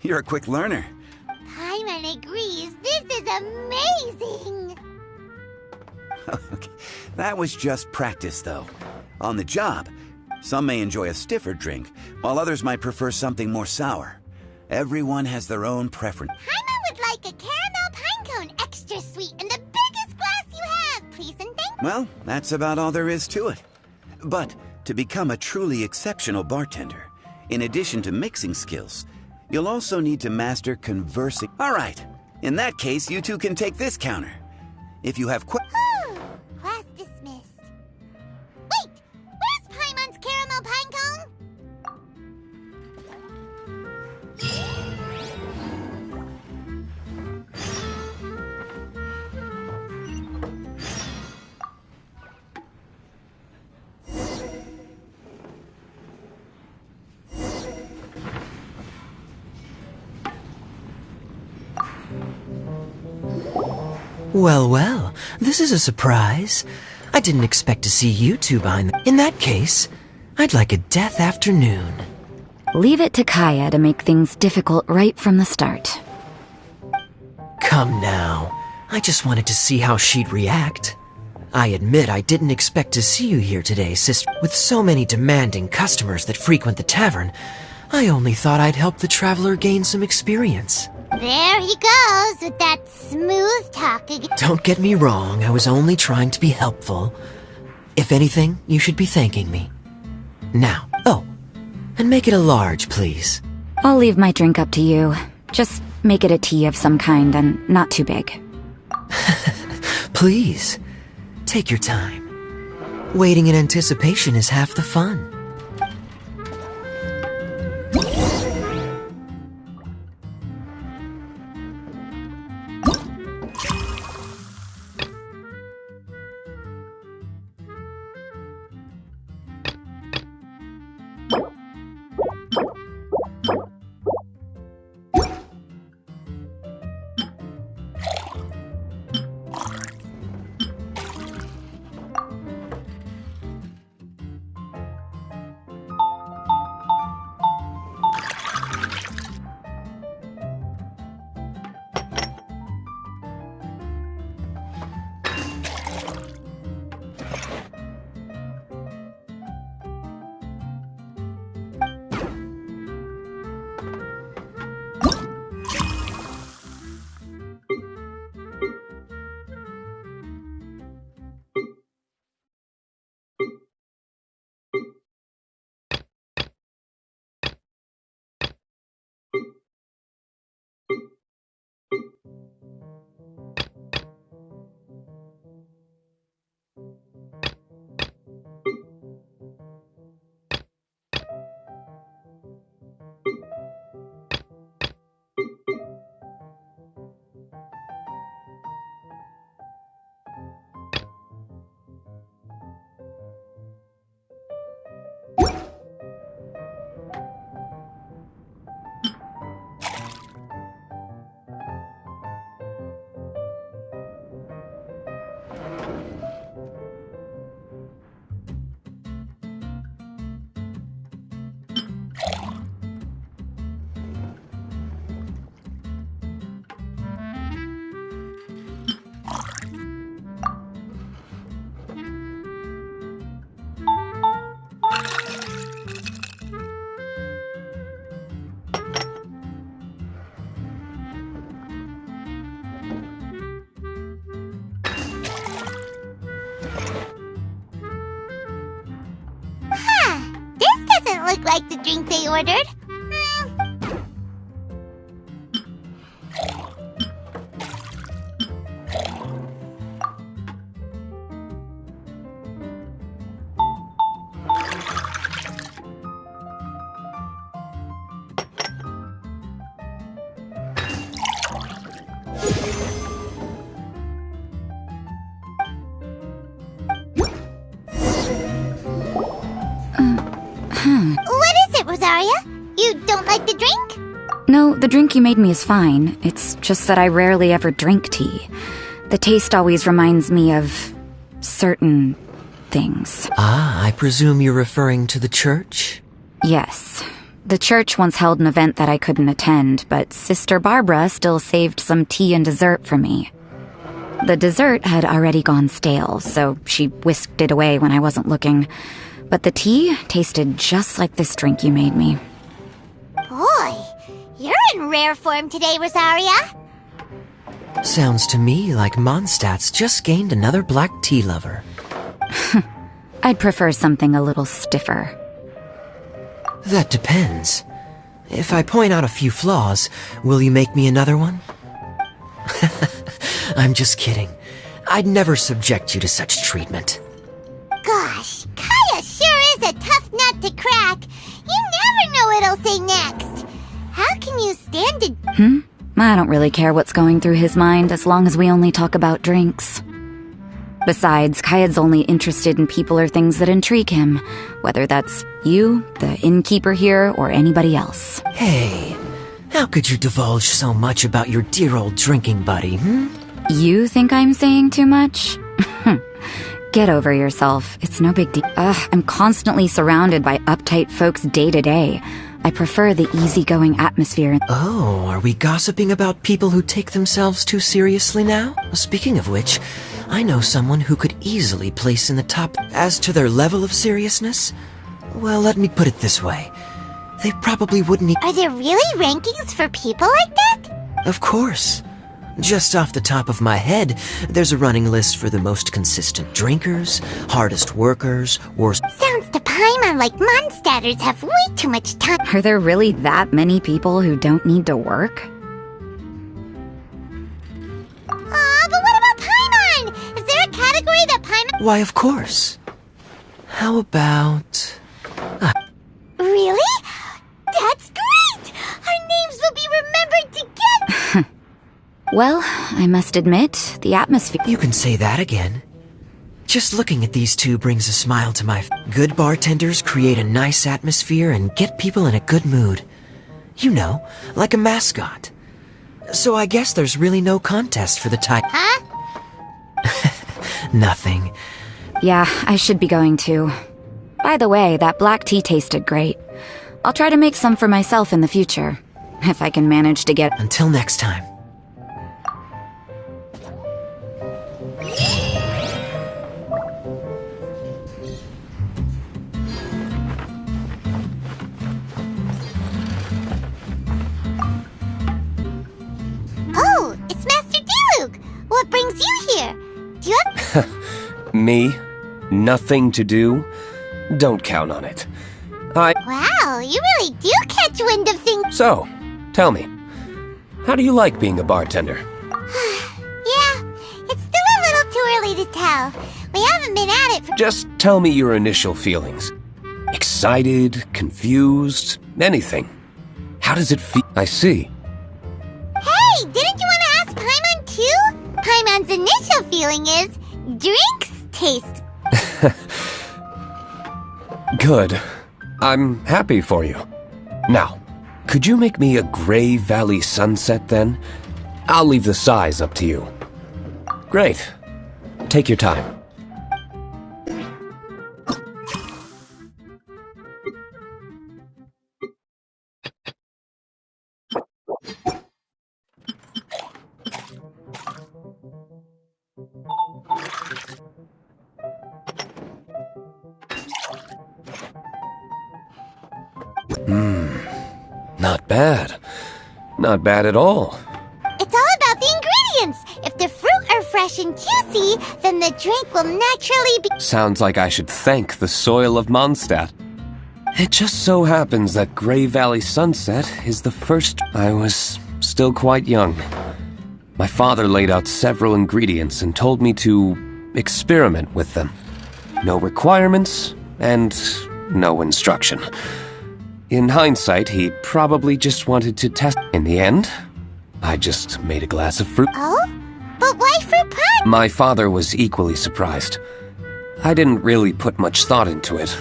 You're a quick learner. Paimon agrees. This is amazing! Okay. That was just practice, though. On the job, some may enjoy a stiffer drink, while others might prefer something more sour. Everyone has their own preference. Paimon would like a caramel pine cone, extra sweet, and the biggest glass you have, please and thank you. Well, that's about all there is to it. But to become a truly exceptional bartender, in addition to mixing skills, you'll also need to master conversing. All right. In that case, you two can take this counter. If you have Class dismissed. Wait! Where's Paimon's caramel pine cone? Well, well, this is a surprise. I didn't expect to see you two behind the... In that case, I'd like a death afternoon. Leave it to Kaya to make things difficult right from the start. Come now. I just wanted to see how she'd react. I admit I didn't expect to see you here today, sister. With so many demanding customers that frequent the tavern, I only thought I'd help the traveler gain some experience. There he goes with that smooth talk again. Don't get me wrong, I was only trying to be helpful. If anything, you should be thanking me. Now, and make it a large, please. I'll leave my drink up to you. Just make it a tea of some kind and not too big. Please, take your time. Waiting in anticipation is half the fun. Look like the drink they ordered. What is it, Rosaria? You don't like the drink? No, the drink you made me is fine. It's just that I rarely ever drink tea. The taste always reminds me of certain things. Ah, I presume you're referring to the church? Yes. The church once held an event that I couldn't attend, but Sister Barbara still saved some tea and dessert for me. The dessert had already gone stale, so she whisked it away when I wasn't looking. But the tea tasted just like this drink you made me. Boy, you're in rare form today, Rosaria. Sounds to me like Mondstadt's just gained another black tea lover. I'd prefer something a little stiffer. That depends. If I point out a few flaws, will you make me another one? I'm just kidding. I'd never subject you to such treatment. Gosh, Kaya sure is a tough nut to crack. You never know what he'll say next. How can you stand it? I don't really care what's going through his mind as long as we only talk about drinks. Besides, Kayad's only interested in people or things that intrigue him, whether that's you, the innkeeper here, or anybody else. Hey, how could you divulge so much about your dear old drinking buddy, You think I'm saying too much? Get over yourself. It's no big deal. I'm constantly surrounded by uptight folks day to day. I prefer the easygoing atmosphere. Oh, are we gossiping about people who take themselves too seriously now? Speaking of which, I know someone who could easily place in the top. As to their level of seriousness, well, let me put it this way. They probably wouldn't Are there really rankings for people like that? Of course. Just off the top of my head, there's a running list for the most consistent drinkers, hardest workers, worst. Sounds to Paimon like Mondstadters have way too much time. Are there really that many people who don't need to work? Aw, but what about Paimon? Is there a category that Paimon... Why, of course. How about... Really? That's great! Our names will be remembered together! Well, I must admit, the atmosphere... You can say that again. Just looking at these two brings a smile to my... Good bartenders create a nice atmosphere and get people in a good mood. You know, like a mascot. So I guess there's really no contest for the title. Huh? Nothing. Yeah, I should be going too. By the way, that black tea tasted great. I'll try to make some for myself in the future, if I can manage to get... Until next time. Oh, it's Master Diluc! What brings you here? Do you have... Me? Nothing to do? Don't count on it. Wow, you really do catch wind of things. So, tell me, how do you like being a bartender? Yeah, it's still a little too early to tell. We haven't been at it for... Just tell me your initial feelings. Excited, confused, anything. How does it feel? I see. Hey, didn't you want to ask Paimon too? Paimon's initial feeling is... drinks taste... Good. I'm happy for you. Now, could you make me a Gray Valley sunset then? I'll leave the size up to you. Great. Take your time. Not bad. Not bad at all. It's all about the ingredients. If the fruit are fresh and juicy, then the drink will naturally be... Sounds like I should thank the soil of Mondstadt. It just so happens that Gray Valley Sunset is the first... I was still quite young. My father laid out several ingredients and told me to experiment with them. No requirements and no instruction. In hindsight, he probably just wanted to test. In the end, I just made a glass of fruit. Oh? But why fruit pie? My father was equally surprised. I didn't really put much thought into it.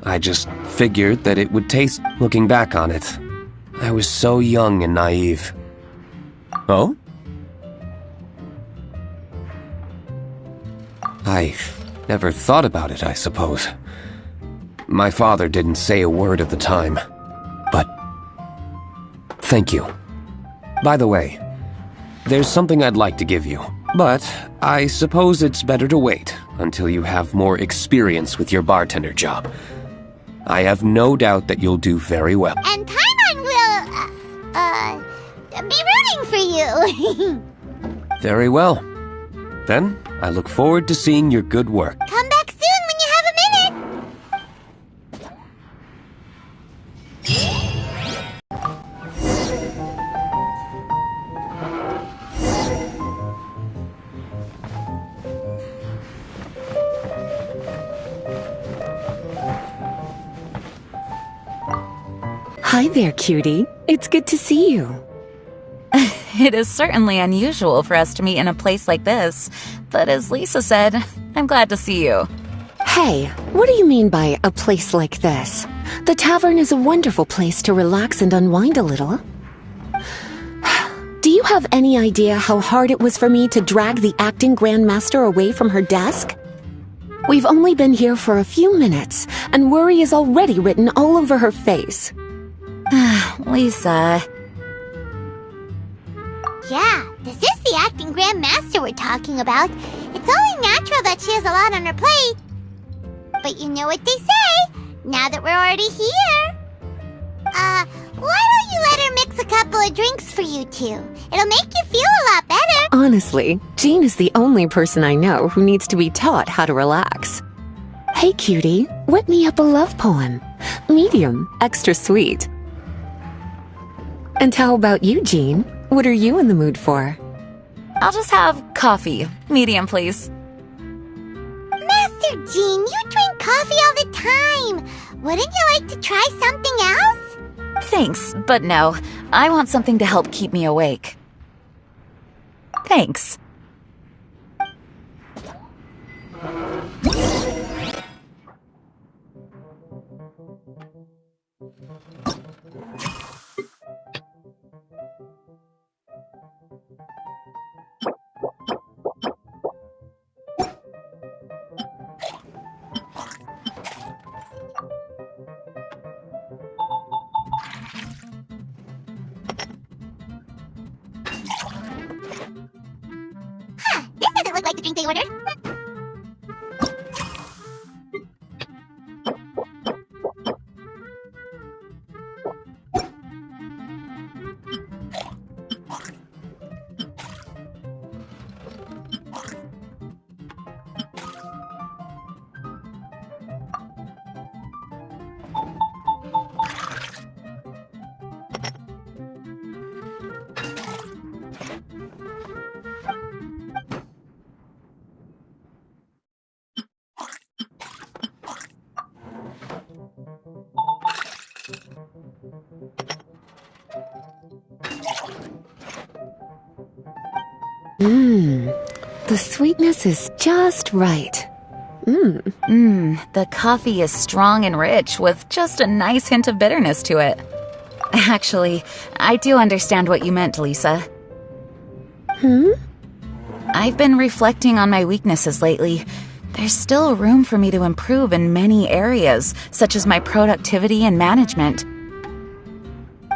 I just figured that it would taste. Looking back on it, I was so young and naive. Oh? I never thought about it, I suppose. My father didn't say a word at the time, but Thank you. By the way, there's something I'd like to give you, but I suppose it's better to wait until you have more experience with your bartender job. I have no doubt that you'll do very well. And Paimon will, be rooting for you. Very well. Then, I look forward to seeing your good work. Come back soon when you have a minute. Hi there, cutie. It's good to see you. It is certainly unusual for us to meet in a place like this, but as Lisa said, I'm glad to see you. Hey, what do you mean by a place like this? The tavern is a wonderful place to relax and unwind a little. Do you have any idea how hard it was for me to drag the acting grandmaster away from her desk? We've only been here for a few minutes, and worry is already written all over her face. Lisa... Yeah, this is the acting grandmaster we're talking about. It's only natural that she has a lot on her plate. But you know what they say, now that we're already here. Why don't you let her mix a couple of drinks for you two? It'll make you feel a lot better. Honestly, Jean is the only person I know who needs to be taught how to relax. Hey, cutie, whip me up a love poem. Medium, extra sweet. And how about you, Jean? What are you in the mood for? I'll just have coffee. Medium, please. Master Jean, you drink coffee all the time. Wouldn't you like to try something else? Thanks, but no. I want something to help keep me awake. Thanks. This doesn't look like the drink they ordered. The sweetness is just right. The coffee is strong and rich with just a nice hint of bitterness to it. Actually, I do understand what you meant, Lisa. I've been reflecting on my weaknesses lately. There's still room for me to improve in many areas, such as my productivity and management.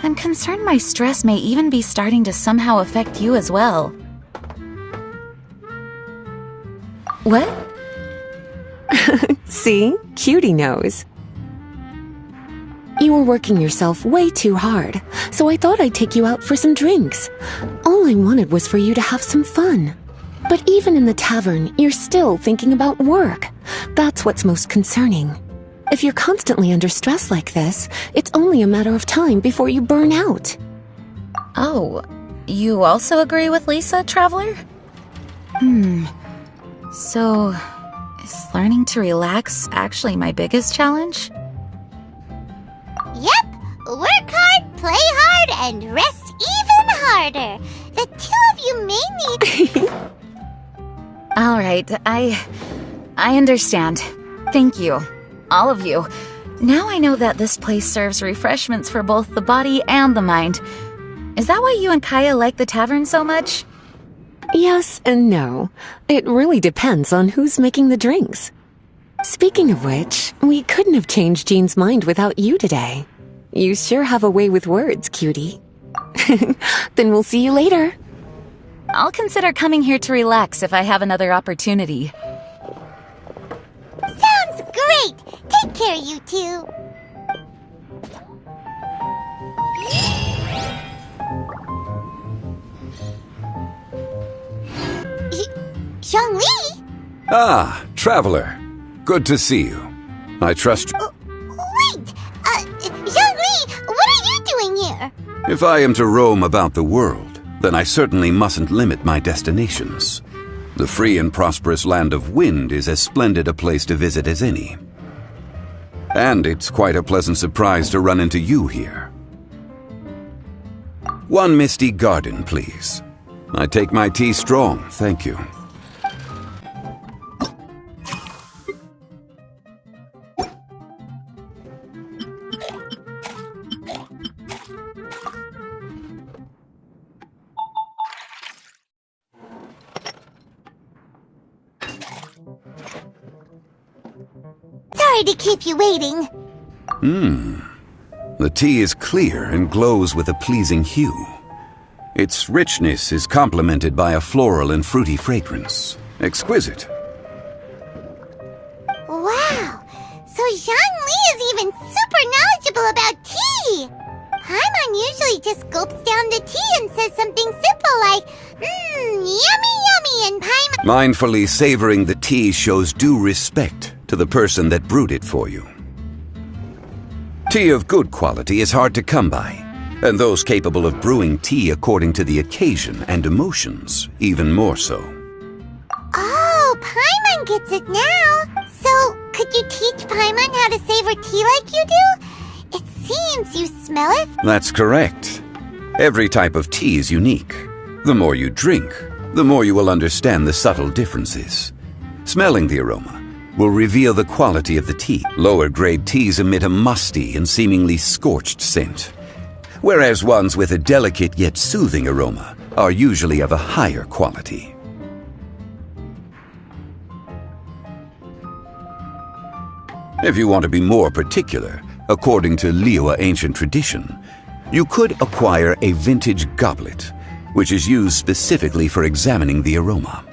I'm concerned my stress may even be starting to somehow affect you as well. What? See? Cutie knows. You were working yourself way too hard, so I thought I'd take you out for some drinks. All I wanted was for you to have some fun. But even in the tavern, you're still thinking about work. That's what's most concerning. If you're constantly under stress like this, it's only a matter of time before you burn out. Oh, you also agree with Lisa, Traveler? So, is learning to relax actually my biggest challenge? Yep, work hard, play hard, and rest even harder. The two of you may need... Alright, I understand. Thank you. All of you. Now I know that this place serves refreshments for both the body and the mind. Is that why you and Kaya like the tavern so much? Yes and no. It really depends on who's making the drinks. Speaking of which, we couldn't have changed Jean's mind without you today. You sure have a way with words, cutie. Then we'll see you later. I'll consider coming here to relax if I have another opportunity. Sounds great! Take care, you two. Zhongli? Ah, traveler. Good to see you. I trust you. Wait! Zhongli, what are you doing here? If I am to roam about the world, then I certainly mustn't limit my destinations. The free and prosperous land of Wind is as splendid a place to visit as any. And it's quite a pleasant surprise to run into you here. One misty garden, please. I take my tea strong, thank you. Sorry to keep you waiting. The tea is clear and glows with a pleasing hue. Its richness is complemented by a floral and fruity fragrance. Exquisite. Wow! So Zhongli is even super knowledgeable about tea! Paimon usually just gulps down the tea and says something simple like, yummy yummy, and Paimon... Mindfully savoring the tea shows due respect to the person that brewed it for you. Tea of good quality is hard to come by, and those capable of brewing tea according to the occasion and emotions, even more so. Oh, Paimon gets it now! So, could you teach Paimon how to savor tea like you do? It seems you smell it. That's correct. Every type of tea is unique. The more you drink, the more you will understand the subtle differences. Smelling the aroma will reveal the quality of the tea. Lower-grade teas emit a musty and seemingly scorched scent, whereas ones with a delicate yet soothing aroma are usually of a higher quality. If you want to be more particular, according to Liyue ancient tradition, you could acquire a vintage goblet, which is used specifically for examining the aroma.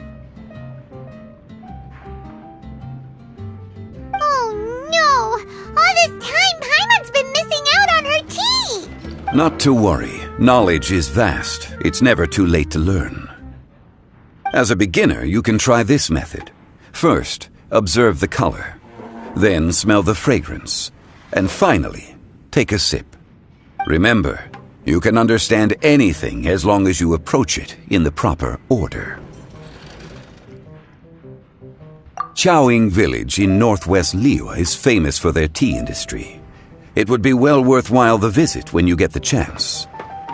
Not to worry. Knowledge is vast. It's never too late to learn. As a beginner, you can try this method. First, observe the color. Then smell the fragrance. And finally, take a sip. Remember, you can understand anything as long as you approach it in the proper order. Chaoying Village in northwest Liyue is famous for their tea industry. It would be well worthwhile the visit when you get the chance.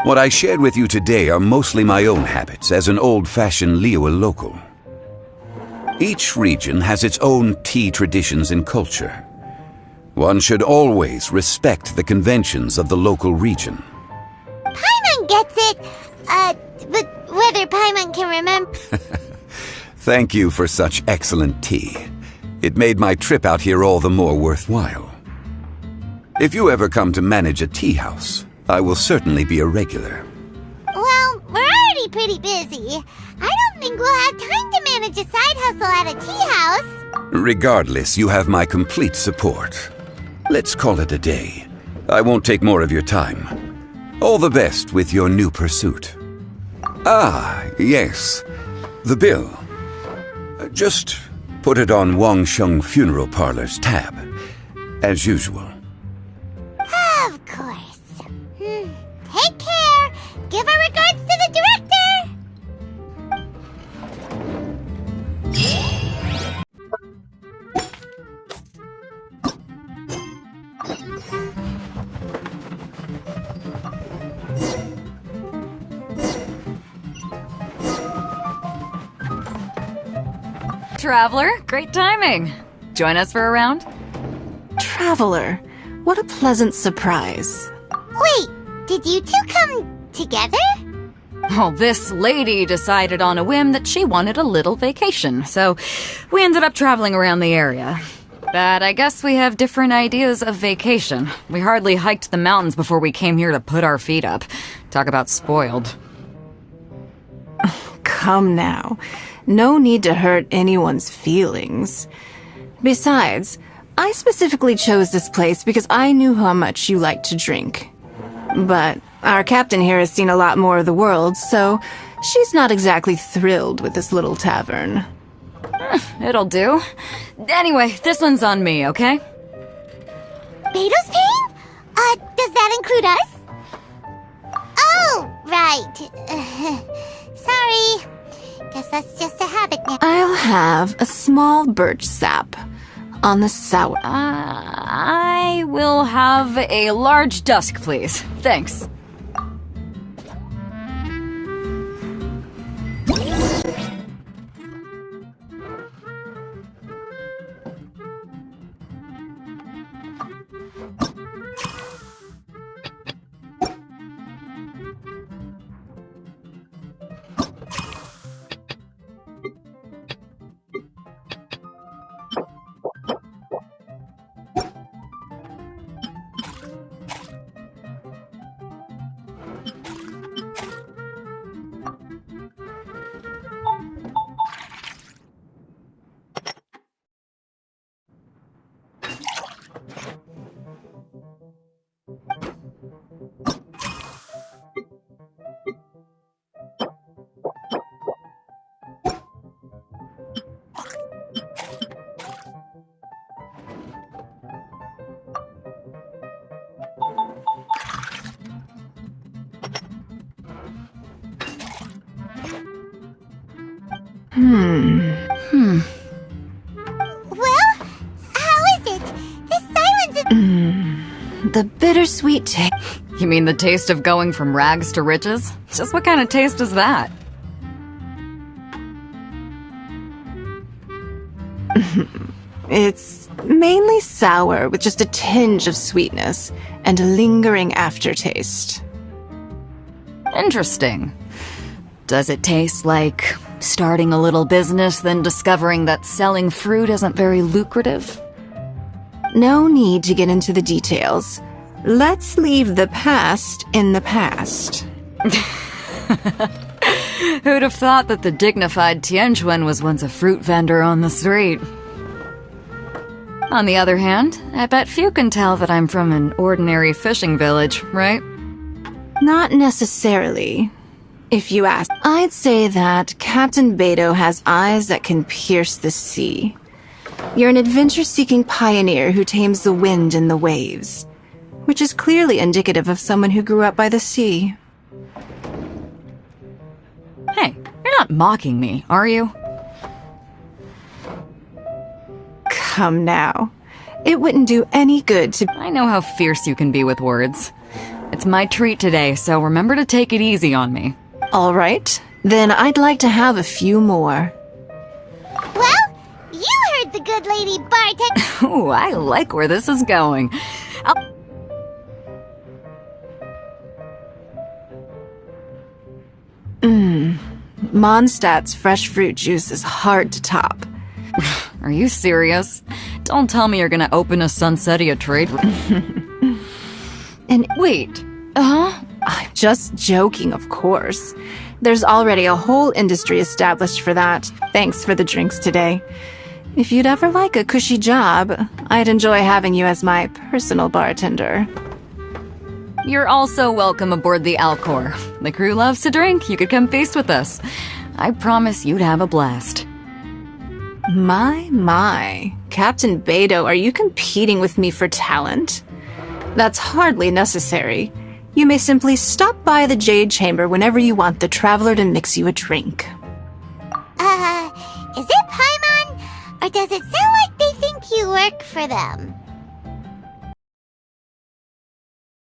What I shared with you today are mostly my own habits as an old-fashioned Liyue local. Each region has its own tea traditions and culture. One should always respect the conventions of the local region. Paimon gets it! But whether Paimon can remember... Thank you for such excellent tea. It made my trip out here all the more worthwhile. If you ever come to manage a tea house, I will certainly be a regular. Well, we're already pretty busy. I don't think we'll have time to manage a side hustle at a tea house. Regardless, you have my complete support. Let's call it a day. I won't take more of your time. All the best with your new pursuit. Ah, yes. The bill. Just put it on Wangsheng Funeral Parlor's tab, as usual. Of course. Take care. Give our regards to the director. Traveler, great timing. Join us for a round? Traveler, what a pleasant surprise. Wait, did you two come together? Well, this lady decided on a whim that she wanted a little vacation, so we ended up traveling around the area. But I guess we have different ideas of vacation. We hardly hiked the mountains before we came here to put our feet up. Talk about spoiled. Come now. No need to hurt anyone's feelings. Besides, I specifically chose this place because I knew how much you like to drink. But our captain here has seen a lot more of the world, so she's not exactly thrilled with this little tavern. It'll do. Anyway, this one's on me, okay? Beto's paying? Does that include us? Oh, right. Sorry. Guess that's just a habit now. I'll have a small birch sap on the sour. I will have a large dusk, please. Thanks. Well, how is it? This silence is... The bittersweet taste. You mean the taste of going from rags to riches? Just what kind of taste is that? It's mainly sour with just a tinge of sweetness and a lingering aftertaste. Interesting. Does it taste like starting a little business, then discovering that selling fruit isn't very lucrative? No need to get into the details. Let's leave the past in the past. Who'd have thought that the dignified Tianquan was once a fruit vendor on the street? On the other hand, I bet few can tell that I'm from an ordinary fishing village, right? Not necessarily. If you ask, I'd say that Captain Beto has eyes that can pierce the sea. You're an adventure-seeking pioneer who tames the wind and the waves, which is clearly indicative of someone who grew up by the sea. Hey, you're not mocking me, are you? Come now. It wouldn't do any good to... I know how fierce you can be with words. It's my treat today, so remember to take it easy on me. All right, then I'd like to have a few more. Well, you heard the good lady bartender. Ooh, I like where this is going. Mondstadt's fresh fruit juice is hard to top. Are you serious? Don't tell me you're gonna open a Sunsetia trade. And wait, I'm just joking, of course. There's already a whole industry established for that. Thanks for the drinks today. If you'd ever like a cushy job, I'd enjoy having you as my personal bartender. You're also welcome aboard the Alcor. The crew loves to drink. You could come feast with us. I promise you'd have a blast. My. Captain Beto, are you competing with me for talent? That's hardly necessary. You may simply stop by the Jade Chamber whenever you want the Traveler to mix you a drink. Is it Paimon? Or does it sound like they think you work for them?